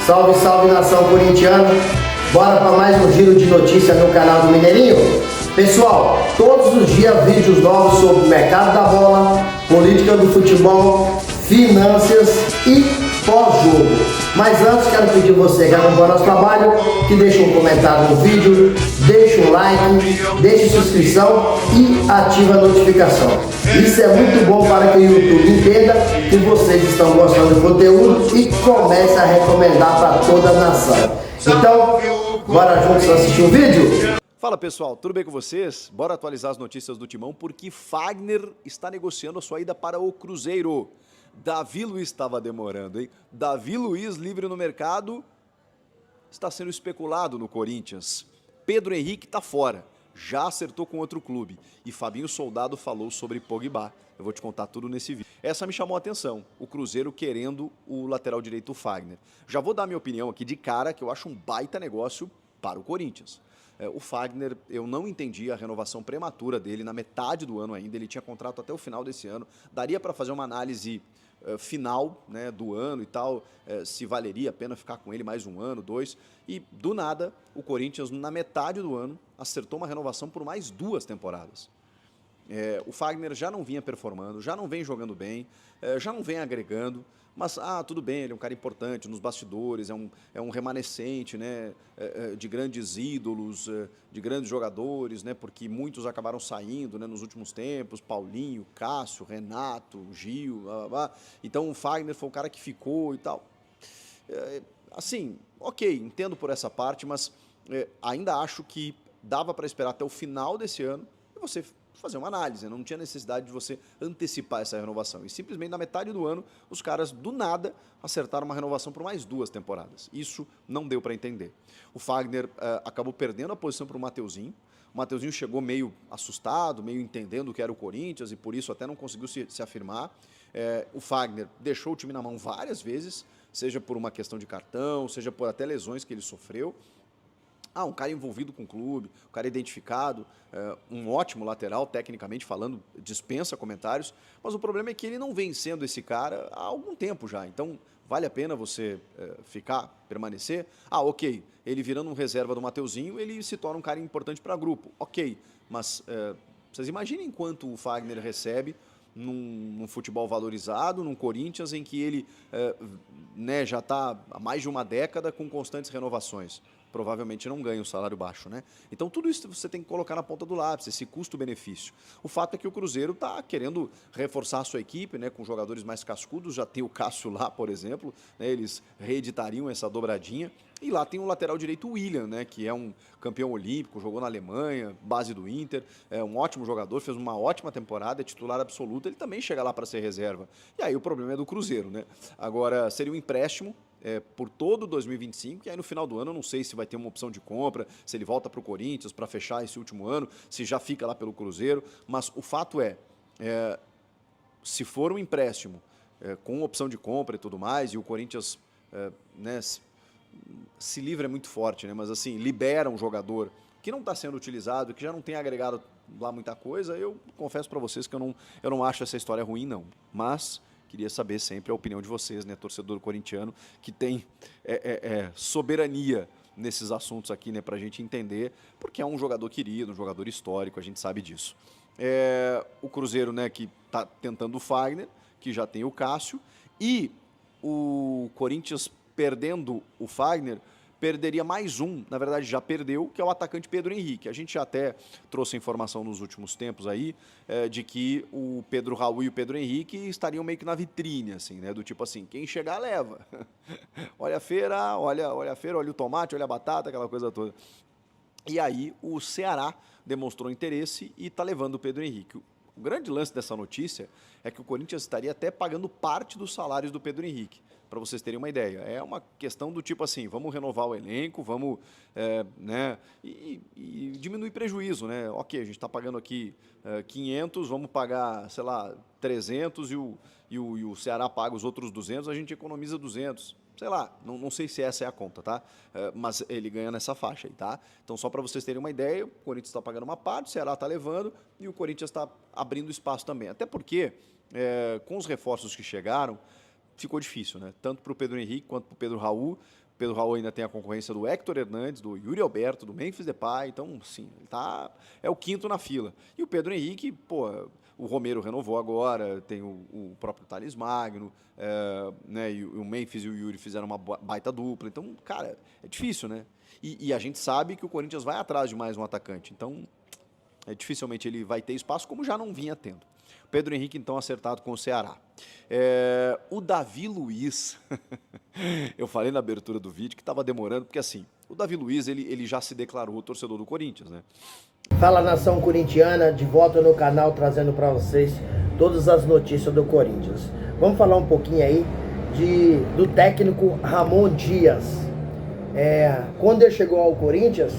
Salve, salve nação corintiana. Bora para mais um giro de notícias no canal do Mineirinho? Pessoal, todos os dias vídeos novos sobre o mercado da bola, política do futebol, finanças e pós-jogo. Mas antes quero pedir você que acompanha nosso trabalho, que deixe um comentário no vídeo, deixe um like, deixe inscrição e ative a notificação. Isso é muito bom para que o YouTube entenda que vocês estão gostando do conteúdo e comece a recomendar para toda a nação. Então, bora juntos assistir o vídeo? Fala pessoal, tudo bem com vocês? Bora atualizar as notícias do Timão porque Fagner está negociando a sua ida para o Cruzeiro. Davi Luiz estava demorando, hein? Davi Luiz livre no mercado, está sendo especulado no Corinthians. Pedro Henrique está fora, já acertou com outro clube. E Fabinho Soldado falou sobre Pogba. Eu vou te contar tudo nesse vídeo. Essa me chamou a atenção, o Cruzeiro querendo o lateral direito Fagner. Já vou dar minha opinião aqui de cara, que eu acho um baita negócio para o Corinthians. O Fagner, eu não entendi a renovação prematura dele na metade do ano ainda, ele tinha contrato até o final desse ano, daria para fazer uma análise final, né, do ano e tal, se valeria a pena ficar com ele mais um ano, dois, e do nada o Corinthians na metade do ano acertou uma renovação por mais 2 temporadas. O Fagner já não vinha performando, já não vem jogando bem, já não vem agregando, mas tudo bem, ele é um cara importante nos bastidores, é um remanescente, né, de grandes ídolos, de grandes jogadores, né, porque muitos acabaram saindo, né, nos últimos tempos, Paulinho, Cássio, Renato, Gil, blá, blá, blá. Então o Fagner foi o cara que ficou e tal. Assim, ok, entendo por essa parte, mas ainda acho que dava para esperar até o final desse ano e você fazer uma análise, não tinha necessidade de você antecipar essa renovação. E simplesmente na metade do ano, os caras do nada acertaram uma renovação por mais 2 temporadas. Isso não deu para entender. O Fagner acabou perdendo a posição para o Mateuzinho. O Mateuzinho chegou meio assustado, meio entendendo o que era o Corinthians e por isso até não conseguiu se afirmar. O Fagner deixou o time na mão várias vezes, seja por uma questão de cartão, seja por até lesões que ele sofreu. Um cara envolvido com o clube, um cara identificado, um ótimo lateral, tecnicamente falando, dispensa comentários, mas o problema é que ele não vem sendo esse cara há algum tempo já, então vale a pena você permanecer? Ok, ele virando um reserva do Mateuzinho, ele se torna um cara importante para grupo, ok, mas vocês imaginem quanto o Fagner recebe num futebol valorizado, num Corinthians em que ele já está há mais de uma década com constantes renovações. Provavelmente não ganha um salário baixo, né? Então tudo isso você tem que colocar na ponta do lápis, esse custo-benefício. O fato é que o Cruzeiro está querendo reforçar a sua equipe, né, com jogadores mais cascudos, já tem o Cássio lá, por exemplo, né, eles reeditariam essa dobradinha, e lá tem o lateral direito William, né, que é um campeão olímpico, jogou na Alemanha, base do Inter, é um ótimo jogador, fez uma ótima temporada, é titular absoluto, ele também chega lá para ser reserva. E aí o problema é do Cruzeiro, né? Agora seria um empréstimo, por todo 2025, e aí no final do ano eu não sei se vai ter uma opção de compra, se ele volta para o Corinthians para fechar esse último ano, se já fica lá pelo Cruzeiro, mas o fato se for um empréstimo com opção de compra e tudo mais, e o Corinthians se livra é muito forte, né? Mas assim, libera um jogador que não está sendo utilizado, que já não tem agregado lá muita coisa, eu confesso para vocês que eu não acho essa história ruim não, mas queria saber sempre a opinião de vocês, né, torcedor corintiano, que tem soberania nesses assuntos aqui, né, para a gente entender, porque é um jogador querido, um jogador histórico, a gente sabe disso. O Cruzeiro, né, que está tentando o Fagner, que já tem o Cássio, e o Corinthians perdendo o Fagner, perderia mais um, na verdade já perdeu, que é o atacante Pedro Henrique. A gente até trouxe informação nos últimos tempos aí, de que o Pedro Raul e o Pedro Henrique estariam meio que na vitrine, assim, né? Do tipo assim, quem chegar leva. Olha a feira, olha o tomate, olha a batata, aquela coisa toda. E aí o Ceará demonstrou interesse e está levando o Pedro Henrique. O grande lance dessa notícia é que o Corinthians estaria até pagando parte dos salários do Pedro Henrique, para vocês terem uma ideia. É uma questão do tipo assim, vamos renovar o elenco, vamos, e diminuir prejuízo, né? Ok, a gente está pagando aqui 500, vamos pagar, sei lá, 300 e o Ceará paga os outros 200, a gente economiza 200. Sei lá, não sei se essa é a conta, tá? Mas ele ganha nessa faixa aí, tá? Então, só para vocês terem uma ideia, o Corinthians está pagando uma parte, o Ceará está levando e o Corinthians está abrindo espaço também. Até porque, com os reforços que chegaram, ficou difícil, né? Tanto para o Pedro Henrique quanto para o Pedro Raul. O Pedro Raul ainda tem a concorrência do Héctor Hernandes, do Yuri Alberto, do Memphis Depay, então, sim, ele é o quinto na fila. E o Pedro Henrique, pô, o Romero renovou agora, tem o próprio Thales Magno, né, e o Memphis e o Yuri fizeram uma baita dupla, então, cara, é difícil, né? E a gente sabe que o Corinthians vai atrás de mais um atacante, então, dificilmente ele vai ter espaço, como já não vinha tendo. Pedro Henrique, então, acertado com o Ceará. O Davi Luiz, eu falei na abertura do vídeo que estava demorando, porque assim, o Davi Luiz, ele já se declarou torcedor do Corinthians, né? Fala, nação corintiana, de volta no canal, trazendo para vocês todas as notícias do Corinthians. Vamos falar um pouquinho aí do técnico Ramon Dias. Quando ele chegou ao Corinthians,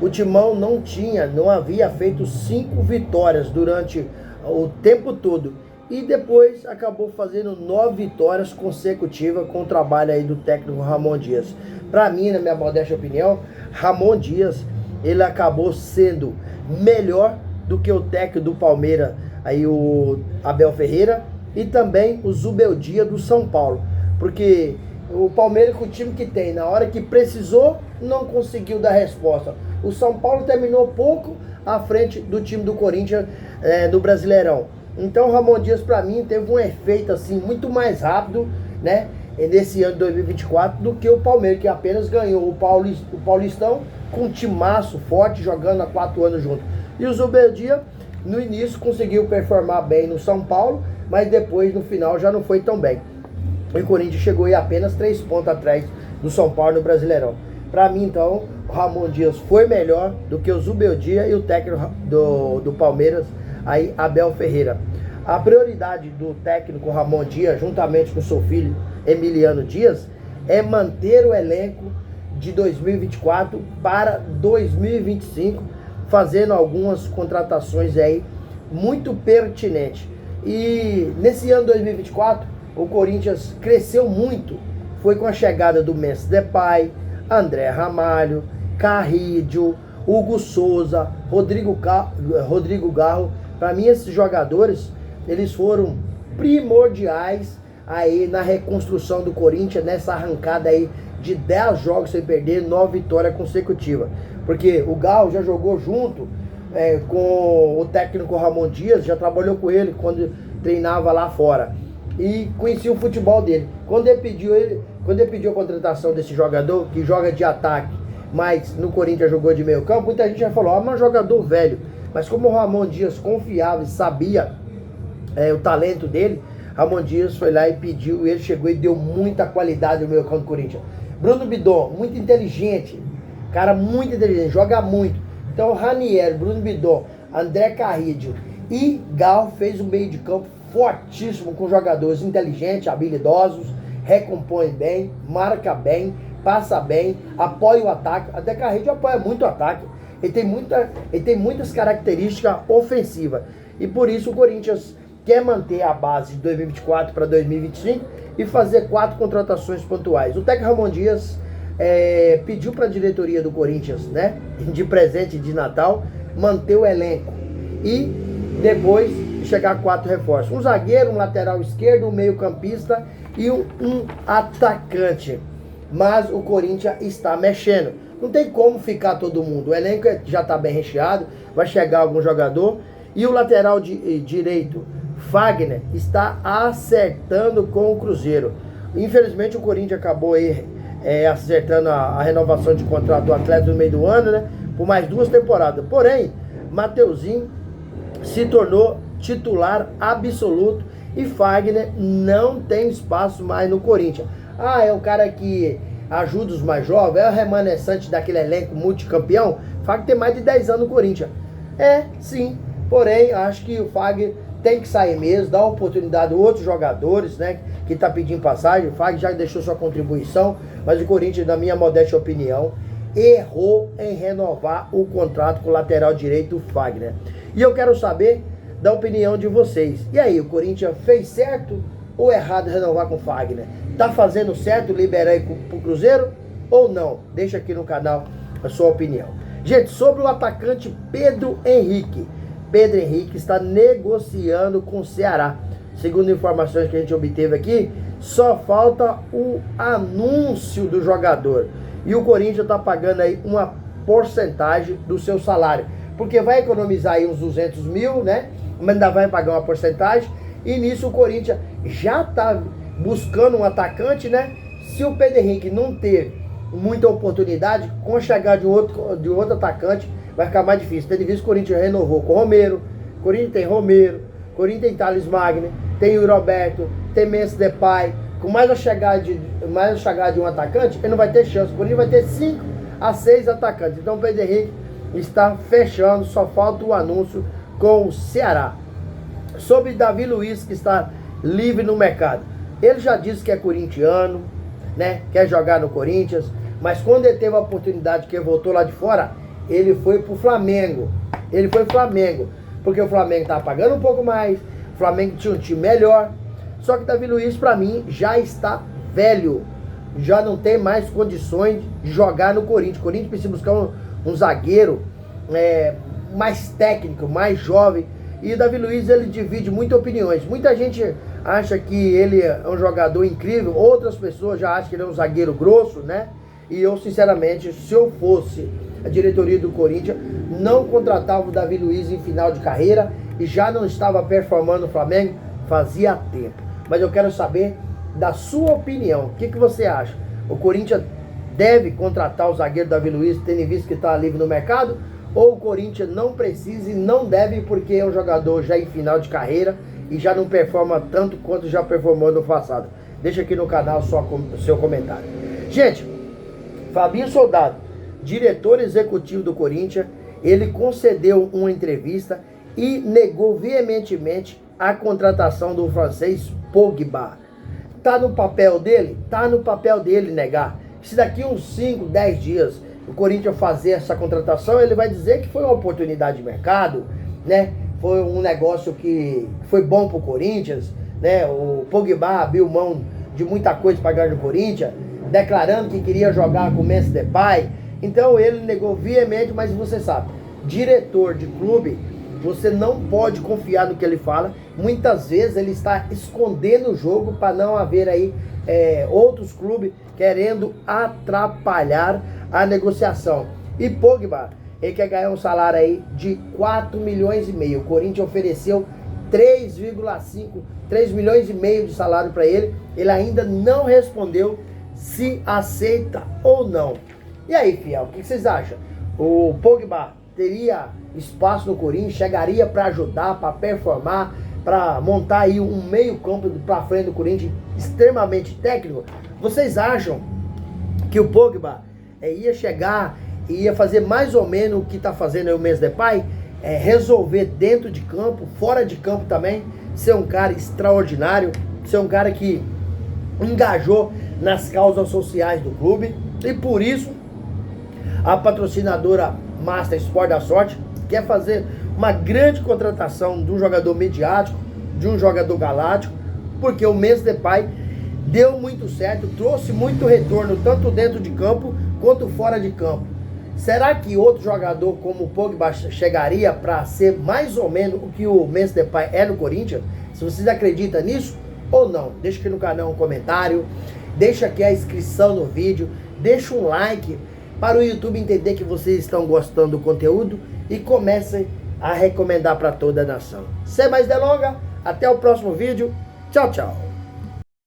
o Timão não havia feito 5 vitórias durante o tempo todo. E depois acabou fazendo 9 vitórias consecutivas com o trabalho aí do técnico Ramon Dias. Para mim, na minha modesta opinião, Ramon Dias, ele acabou sendo melhor do que o técnico do Palmeiras, aí o Abel Ferreira, e também o Zubeldia do São Paulo. Porque o Palmeiras, com o time que tem, na hora que precisou, não conseguiu dar resposta. O São Paulo terminou pouco à frente do time do Corinthians do Brasileirão. Então o Ramon Dias, para mim, teve um efeito assim muito mais rápido, né, nesse ano de 2024 do que o Palmeiras, que apenas ganhou o Paulistão com um timaço forte, jogando há 4 anos junto. E o Zubeldia, no início, conseguiu performar bem no São Paulo, mas depois, no final, já não foi tão bem. O Corinthians chegou aí apenas 3 pontos atrás do São Paulo no Brasileirão. Para mim, então, o Ramon Dias foi melhor do que o Zubeldia e o técnico do Palmeiras, aí, Abel Ferreira. A prioridade do técnico Ramon Dias, juntamente com seu filho Emiliano Dias, é manter o elenco de 2024 para 2025, fazendo algumas contratações aí muito pertinentes. E nesse ano 2024, o Corinthians cresceu muito. Foi com a chegada do Memphis Depay, André Ramalho, Carrillo, Hugo Souza, Rodrigo Garro. Para mim, esses jogadores, eles foram primordiais aí na reconstrução do Corinthians, nessa arrancada aí de 10 jogos sem perder, 9 vitórias consecutivas. Porque o Garro já jogou junto com o técnico Ramon Dias, já trabalhou com ele quando treinava lá fora. E conhecia o futebol dele. Quando ele pediu a contratação desse jogador, que joga de ataque, mas no Corinthians jogou de meio campo, muita gente já falou, mas é um jogador velho. Mas como o Ramon Dias confiava e sabia o talento dele, Ramon Dias foi lá e pediu, ele chegou e deu muita qualidade no meio campo do Corinthians. Bruno Bidon, muito inteligente, cara muito inteligente, joga muito. Então Ranieri, Bruno Bidon, André Carrillo e Gal fez um meio de campo fortíssimo, com jogadores inteligentes, habilidosos, recompõe bem, marca bem, passa bem, apoia o ataque. Até Carrillo apoia muito o ataque. Ele tem muitas características ofensivas. E por isso o Corinthians quer manter a base de 2024 para 2025 e fazer 4 contratações pontuais. O técnico Ramon Dias pediu para a diretoria do Corinthians, né, de presente de Natal, manter o elenco e depois chegar a 4 reforços. Um zagueiro, um lateral esquerdo, um meio campista e um atacante. Mas o Corinthians está mexendo. Não tem como ficar todo mundo. O elenco já está bem recheado, vai chegar algum jogador. E o lateral direito, Fagner, está acertando com o Cruzeiro. Infelizmente o Corinthians acabou aí acertando a renovação de contrato do atleta no meio do ano, né? Por mais 2 temporadas. Porém, Mateuzinho se tornou titular absoluto e Fagner não tem espaço mais no Corinthians. É o cara que ajuda os mais jovens, é o remanescente daquele elenco multicampeão. Fagner tem mais de 10 anos no Corinthians. Sim, porém, acho que o Fagner tem que sair mesmo, dar oportunidade a outros jogadores, né, que tá pedindo passagem. O Fagner já deixou sua contribuição, mas o Corinthians, na minha modesta opinião, errou em renovar o contrato com o lateral direito, Fagner. E eu quero saber da opinião de vocês. E aí, o Corinthians fez certo ou errado renovar com o Fagner? Tá fazendo certo liberar aí pro Cruzeiro ou não? Deixa aqui no canal a sua opinião. Gente, sobre o atacante Pedro Henrique. Pedro Henrique está negociando com o Ceará. Segundo informações que a gente obteve aqui, Só falta o anúncio do jogador. E o Corinthians está pagando aí uma porcentagem do seu salário. Porque vai economizar aí uns 200 mil, né? Mas ainda vai pagar uma porcentagem. E nisso o Corinthians já está buscando um atacante, né? Se o Pedro Henrique não ter muita oportunidade, com a chegada de outro atacante, vai ficar mais difícil. Tendo visto que o Corinthians renovou com o Romero. O Corinthians tem Romero. O Corinthians tem Thales Magno. Tem o Roberto. Tem Memphis Depay. Com mais a chegada de um atacante, ele não vai ter chance. O Corinthians vai ter 5 a 6 atacantes. Então o Pedro Henrique está fechando, só falta o anúncio com o Ceará. Sobre Davi Luiz, que está livre no mercado. Ele já disse que é corintiano, né? Quer jogar no Corinthians, mas quando ele teve a oportunidade, que ele voltou lá de fora, ele foi pro Flamengo. Ele foi pro Flamengo, porque o Flamengo estava pagando um pouco mais, o Flamengo tinha um time melhor. Só que Davi Luiz, para mim, já está velho. Já não tem mais condições de jogar no Corinthians. O Corinthians precisa buscar um zagueiro mais técnico, mais jovem. E o Davi Luiz, ele divide muitas opiniões. Muita gente acha que ele é um jogador incrível. Outras pessoas já acham que ele é um zagueiro grosso, né? E eu, sinceramente, se eu fosse a diretoria do Corinthians, não contratava o Davi Luiz em final de carreira e já não estava performando no Flamengo fazia tempo. Mas eu quero saber da sua opinião. O que você acha? O Corinthians deve contratar o zagueiro Davi Luiz, tendo visto que está livre no mercado? Ou o Corinthians não precisa e não deve, porque é um jogador já em final de carreira e já não performa tanto quanto já performou no passado? Deixa aqui no canal o seu comentário. Gente, Fabinho Soldado, diretor executivo do Corinthians, ele concedeu uma entrevista e negou veementemente a contratação do francês Pogba. Tá no papel dele? Tá no papel dele negar. Se daqui uns 5, 10 dias o Corinthians fazer essa contratação, ele vai dizer que foi uma oportunidade de mercado, né? Foi um negócio que foi bom pro Corinthians, né? O Pogba abriu mão de muita coisa para ganhar no Corinthians, declarando que queria jogar com o Memphis Depay. Então ele negou veemente, mas você sabe, diretor de clube, você não pode confiar no que ele fala. Muitas vezes ele está escondendo o jogo para não haver aí outros clubes querendo atrapalhar a negociação. E Pogba, ele quer ganhar um salário aí de 4 milhões e meio. O Corinthians ofereceu 3 milhões e meio de salário para ele. Ele ainda não respondeu se aceita ou não. E aí, fiel, o que vocês acham? O Pogba teria espaço no Corinthians, chegaria para ajudar, para performar, para montar aí um meio campo para frente do Corinthians extremamente técnico? Vocês acham que o Pogba ia chegar e ia fazer mais ou menos o que está fazendo aí o Memphis Depay? Resolver dentro de campo, fora de campo também, ser um cara extraordinário, ser um cara que engajou nas causas sociais do clube. E por isso a patrocinadora Master Sport da Sorte quer fazer uma grande contratação de um jogador mediático, de um jogador galáctico, porque o Memphis Depay deu muito certo, trouxe muito retorno tanto dentro de campo quanto fora de campo. Será que outro jogador como o Pogba chegaria para ser mais ou menos o que o Memphis Depay é no Corinthians? Se vocês acreditam nisso ou não, deixa aqui no canal um comentário, deixa aqui a inscrição no vídeo, deixa um like para o YouTube entender que vocês estão gostando do conteúdo e comecem a recomendar para toda a nação. Sem mais delongas, até o próximo vídeo. Tchau, tchau.